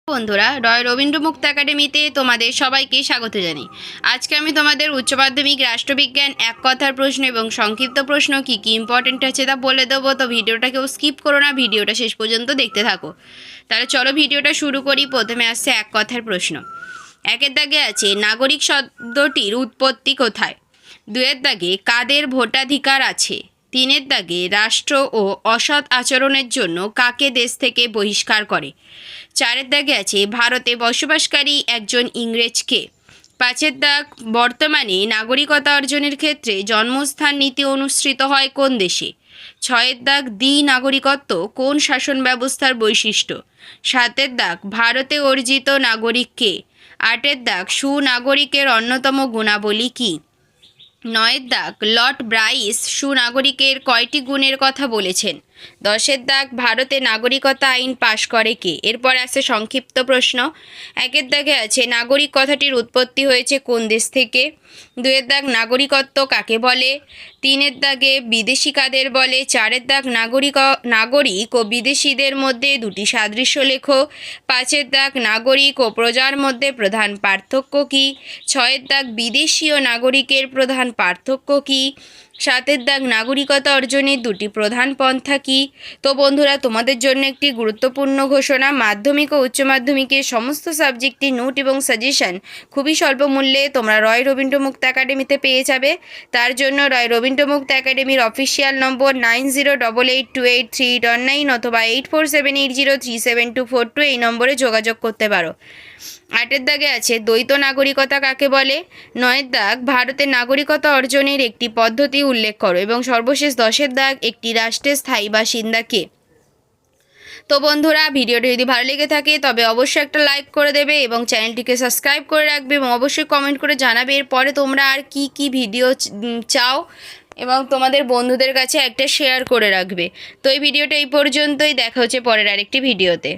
বন্ধুরা, রয় রবীন্দ্র মুক্ত একাডেমিতে তোমাদের সবাইকে স্বাগত জানাই। আজকে আমি তোমাদের উচ্চ মাধ্যমিক রাষ্ট্রবিজ্ঞান এক কথার প্রশ্ন এবং সংক্ষিপ্ত প্রশ্ন কি কি ইম্পর্টেন্ট আছে তা বলে দেবো। তো ভিডিওটা কেউ স্কিপ করো না, ভিডিওটা শেষ পর্যন্ত দেখতে থাকো। তাহলে চলো ভিডিওটা শুরু করি। প্রথমে আসছে এক কথার প্রশ্ন। একের দাগে আছে নাগরিক শব্দটির উৎপত্তি কোথায়? দুয়ের দাগে কাদের ভোটাধিকার আছে? তিনের দাগে রাষ্ট্র ও অসৎ আচরণের জন্য কাকে দেশ থেকে বহিষ্কার করে? চারের দাগে আছে ভারতে বসবাসকারী একজন ইংরেজকে। পাঁচের দাগ বর্তমানে নাগরিকতা অর্জনের ক্ষেত্রে জন্মস্থান নীতি অনুসৃত হয় কোন দেশে? ছয়ের দাগ দ্বি নাগরিকত্ব কোন শাসন ব্যবস্থার বৈশিষ্ট্য? সাতের দাগ ভারতে অর্জিত নাগরিককে। আটের দাগ সুনাগরিকের অন্যতম গুণাবলী কী? নয়ের দাগ লর্ড ব্রাইস সুনাগরিকের কয়টি গুণের কথা বলেছেন? দশের দাগ ভারতে নাগরিকতা আইন পাশ করে কে? এরপর আছে সংক্ষিপ্ত প্রশ্ন। একের দাগে আছে নাগরিক কথাটির উৎপত্তি হয়েছে কোন দেশ থেকে? দুয়ের দাগ নাগরিকত্ব কাকে বলে? তিনের দাগে বিদেশি কাদের বলে? চারের দাগ নাগরিক ও বিদেশিদের মধ্যে দুটি সাদৃশ্য লেখো। পাঁচের দাগ নাগরিক ও প্রজার মধ্যে প্রধান পার্থক্য কী? ছয়ের দাগ বিদেশি ও নাগরিকের প্রধান পার্থক্য কী? সাতের দাগ নাগরিকতা অর্জনের দুটি প্রধান পন্থা কী? তো বন্ধুরা, তোমাদের জন্য একটি গুরুত্বপূর্ণ ঘোষণা। মাধ্যমিক ও উচ্চ মাধ্যমিকের সমস্ত সাবজেক্টের নোট এবং সাজেশন খুবই স্বল্প মূল্যে তোমরা রয় রবীন্দ্র মুক্ত একাডেমিতে পেয়ে যাবে। তার জন্য রয় রবীন্দ্র মুক্ত একাডেমির অফিসিয়াল নম্বর 9088283819 অথবা 8478037242 এই নম্বরে যোগাযোগ করতে পারো। আটের দাগে আছে দ্বৈত নাগরিকতা কাকে বলে? নয়ের দাগ ভারতের নাগরিকতা অর্জনের একটি পদ্ধতি উল্লেখ করো এবং সর্বশেষ দশের দাগ একটি রাষ্ট্রের স্থায়ী বাসিন্দা কে? তো বন্ধুরা, ভিডিওটি যদি ভালো লেগে থাকে তবে অবশ্যই একটা লাইক করে দেবে এবং চ্যানেলটিকে সাবস্ক্রাইব করে রাখবে এবং অবশ্যই কমেন্ট করে জানাবে এরপরে তোমরা আর কি কি ভিডিও চাও এবং তোমাদের বন্ধুদের কাছে একটা শেয়ার করে রাখবে। তো এই ভিডিওটা এই পর্যন্তই, দেখা হচ্ছে পরের আরেকটি ভিডিওতে।